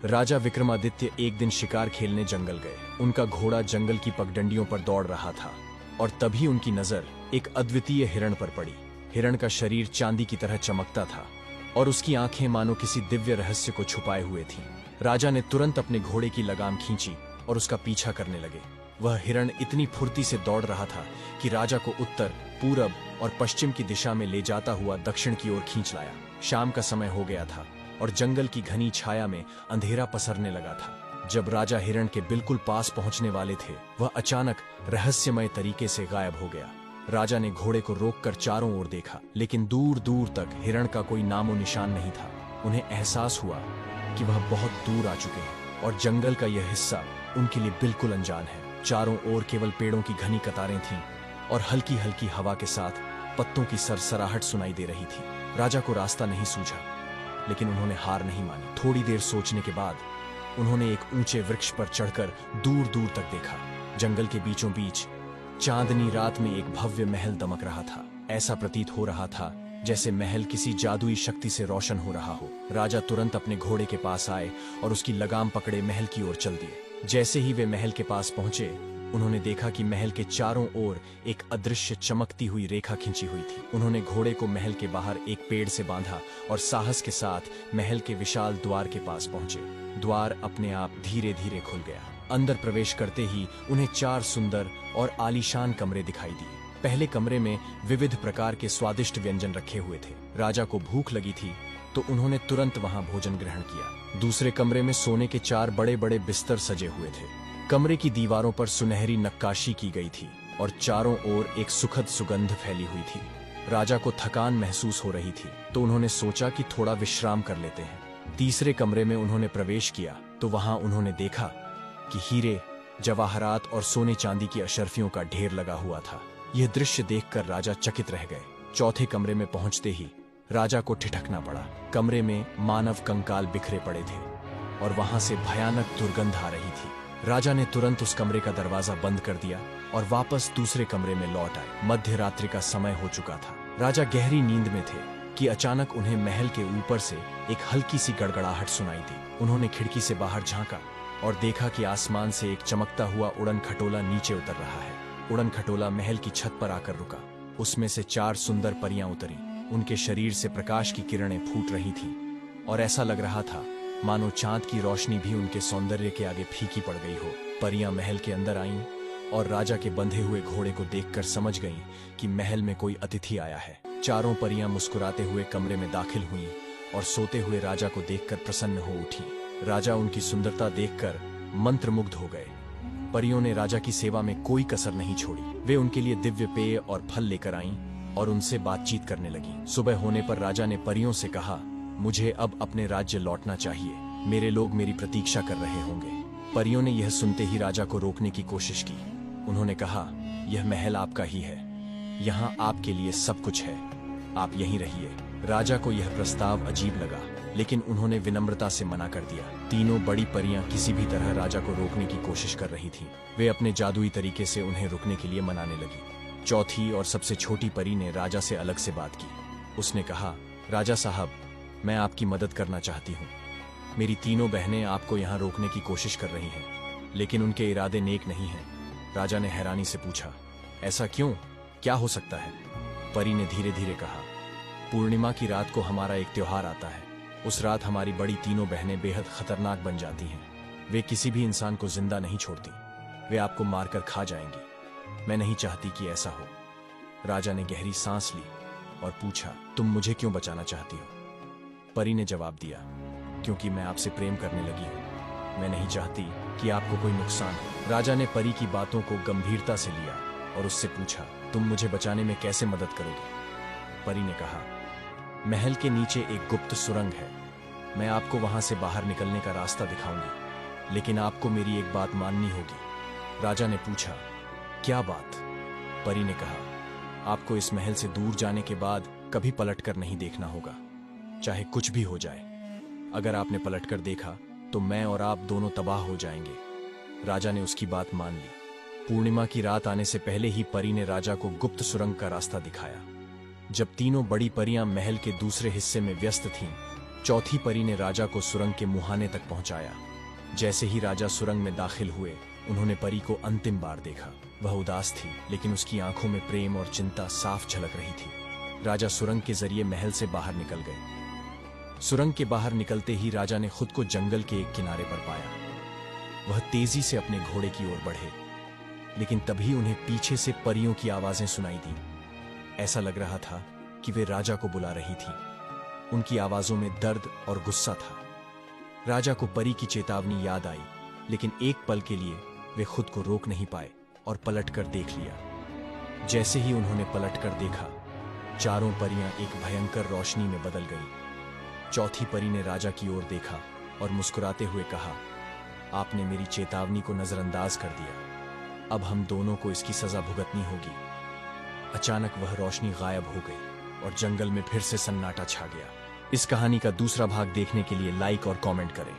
राजा विक्रमादित्य एक दिन शिकार खेलने जंगल गए। उनका घोड़ा जंगल की पगडंडियों पर दौड़ रहा था और तभी उनकी नजर एक अद्वितीय हिरण पर पड़ी। हिरण का शरीर चांदी की तरह चमकता था और उसकी आंखें मानो किसी दिव्य रहस्य को छुपाए हुए थीं। राजा ने तुरंत अपने घोड़े की लगाम खींची और उसका पीछा करने लगे। वह हिरण इतनी फुर्ती से दौड़ रहा था कि राजा को उत्तर, पूरब और पश्चिम की दिशा में ले जाता हुआ दक्षिण की ओर खींच लाया। शाम का समय हो गया था और जंगल की घनी छाया में अंधेरा पसरने लगा था। जब राजा हिरण के बिल्कुल पास पहुंचने वाले थे, वह अचानक रहस्यमय तरीके से गायब हो गया। राजा ने घोड़े को रोककर चारों ओर देखा, लेकिन दूर दूर तक हिरण का कोई नामो निशान नहीं था। उन्हें एहसास हुआ कि वह बहुत दूर आ चुके हैं और जंगल का यह हिस्सा उनके लिए बिल्कुल अनजान है। चारों ओर केवल पेड़ों की घनी कतारें थीं और हल्की हल्की हवा के साथ पत्तों की सरसराहट सुनाई दे रही थी। राजा को रास्ता नहीं सूझा, लेकिन उन्होंने हार नहीं मानी। थोड़ी देर सोचने के बाद उन्होंने एक ऊंचे वृक्ष पर चढ़कर दूर दूर तक देखा। जंगल के बीचों बीच चांदनी रात में एक भव्य महल दमक रहा था। ऐसा प्रतीत हो रहा था जैसे महल किसी जादुई शक्ति से रोशन हो रहा हो। राजा तुरंत अपने घोड़े के पास आए और उसकी लगाम पकड़े महल की ओर चल दिए। जैसे ही वे महल के पास पहुंचे, उन्होंने देखा कि महल के चारों ओर एक अदृश्य चमकती हुई रेखा खींची हुई थी। उन्होंने घोड़े को महल के बाहर एक पेड़ से बांधा और साहस के साथ महल के विशाल द्वार के पास पहुंचे। द्वार अपने आप धीरे धीरे खुल गया। अंदर प्रवेश करते ही उन्हें 4 सुंदर और आलीशान कमरे दिखाई दिए। पहले कमरे में विविध प्रकार के स्वादिष्ट व्यंजन रखे हुए थे। राजा को भूख लगी थी तो उन्होंने तुरंत वहां भोजन ग्रहण किया। दूसरे कमरे में सोने के 4 बड़े बड़े बिस्तर सजे हुए थे। कमरे की दीवारों पर सुनहरी नक्काशी की गई थी और चारों ओर एक सुखद सुगंध फैली हुई थी। राजा को थकान महसूस हो रही थी तो उन्होंने सोचा कि थोड़ा विश्राम कर लेते हैं। तीसरे कमरे में उन्होंने प्रवेश किया तो वहां उन्होंने देखा कि हीरे, जवाहरात और सोने चांदी की अशर्फियों का ढेर लगा हुआ था। यह दृश्य देखकर राजा चकित रह गए। चौथे कमरे में पहुंचते ही राजा को ठिठकना पड़ा। कमरे में मानव कंकाल बिखरे पड़े थे और वहां से भयानक दुर्गंध आ रही थी। राजा ने तुरंत उस कमरे का दरवाजा बंद कर दिया और वापस दूसरे कमरे में लौट आए। मध्य रात्रि का समय हो चुका था। राजा गहरी नींद में थे कि अचानक उन्हें महल के ऊपर से एक हल्की सी गड़गड़ाहट सुनाई दी। उन्होंने खिड़की से बाहर झांका और देखा कि आसमान से एक चमकता हुआ उड़न खटोला नीचे उतर रहा है। उड़न खटोला महल की छत पर आकर रुका। उसमें से 4 सुंदर परियां उतरी। उनके शरीर से प्रकाश की किरणें फूट रही थीं और ऐसा लग रहा था मानो चांद की रोशनी भी उनके सौंदर्य के आगे फीकी पड़ गई हो। परियां महल के अंदर आईं और राजा के बंधे हुए घोड़े को देखकर समझ गईं कि महल में कोई अतिथि आया है। चारों परियां मुस्कुराते हुए कमरे में दाखिल हुईं और सोते हुए राजा को देखकर प्रसन्न हो उठी। राजा उनकी सुंदरता देखकर मंत्रमुग्ध हो गए। परियों ने राजा की सेवा में कोई कसर नहीं छोड़ी। वे उनके लिए दिव्य पेय और फल लेकर आईं और उनसे बातचीत करने लगी। सुबह होने पर राजा ने परियों से कहा, मुझे अब अपने राज्य लौटना चाहिए। मेरे लोग मेरी प्रतीक्षा कर रहे होंगे। परियों ने यह सुनते ही राजा को रोकने की कोशिश की। उन्होंने कहा, यह महल आपका ही है, यहाँ आपके लिए सब कुछ है, आप यहीं रहिए। राजा को यह प्रस्ताव अजीब लगा, लेकिन उन्होंने विनम्रता से मना कर दिया। तीनों बड़ी परियां किसी भी तरह राजा को रोकने की कोशिश कर रही थीं। वे अपने जादुई तरीके से उन्हें रुकने के लिए मनाने लगी। चौथी और सबसे छोटी परी ने राजा से अलग से बात की। उसने कहा, राजा साहब, मैं आपकी मदद करना चाहती हूँ। मेरी तीनों बहनें आपको यहाँ रोकने की कोशिश कर रही हैं, लेकिन उनके इरादे नेक नहीं हैं। राजा ने हैरानी से पूछा, ऐसा क्यों? क्या हो सकता है? परी ने धीरे धीरे कहा, पूर्णिमा की रात को हमारा एक त्योहार आता है। उस रात हमारी बड़ी तीनों बहनें बेहद खतरनाक बन जाती हैं। वे किसी भी इंसान को जिंदा नहीं छोड़ती। वे आपको मारकर खा जाएंगी। मैं नहीं चाहती कि ऐसा हो। राजा ने गहरी सांस ली और पूछा, तुम मुझे क्यों बचाना चाहती हो? परी ने जवाब दिया, क्योंकि मैं आपसे प्रेम करने लगी हूँ। मैं नहीं चाहती कि आपको कोई नुकसान हो। राजा ने परी की बातों को गंभीरता से लिया और उससे पूछा, तुम मुझे बचाने में कैसे मदद करोगी? परी ने कहा, महल के नीचे एक गुप्त सुरंग है। मैं आपको वहां से बाहर निकलने का रास्ता दिखाऊंगी, लेकिन आपको मेरी एक बात माननी होगी। राजा ने पूछा, क्या बात? परी ने कहा, आपको इस महल से दूर जाने के बाद कभी पलटकर नहीं देखना होगा, चाहे कुछ भी हो जाए। अगर आपने पलटकर देखा तो मैं और आप दोनों तबाह हो जाएंगे। राजा ने उसकी बात मान ली। पूर्णिमा की रात आने से पहले ही परी ने राजा को गुप्त सुरंग का रास्ता दिखाया। जब तीनों बड़ी परियां महल के दूसरे हिस्से में व्यस्त थीं, चौथी परी ने राजा को सुरंग के मुहाने तक पहुंचाया। जैसे ही राजा सुरंग में दाखिल हुए, उन्होंने परी को अंतिम बार देखा। वह उदास थी, लेकिन उसकी आंखों में प्रेम और चिंता साफ झलक रही थी। राजा सुरंग के जरिए महल से बाहर निकल गए। सुरंग के बाहर निकलते ही राजा ने खुद को जंगल के एक किनारे पर पाया। वह तेजी से अपने घोड़े की ओर बढ़े, लेकिन तभी उन्हें पीछे से परियों की आवाजें सुनाई दी। ऐसा लग रहा था कि वे राजा को बुला रही थी। उनकी आवाजों में दर्द और गुस्सा था। राजा को परी की चेतावनी याद आई, लेकिन एक पल के लिए वे खुद को रोक नहीं पाए और पलटकर देख लिया। जैसे ही उन्होंने पलटकर देखा, चारों परियां एक भयंकर रोशनी में बदल गईं। चौथी परी ने राजा की ओर देखा और मुस्कुराते हुए कहा, आपने मेरी चेतावनी को नजरअंदाज कर दिया। अब हम दोनों को इसकी सजा भुगतनी होगी। अचानक वह रोशनी गायब हो गई और जंगल में फिर से सन्नाटा छा गया। इस कहानी का दूसरा भाग देखने के लिए लाइक और कमेंट करें।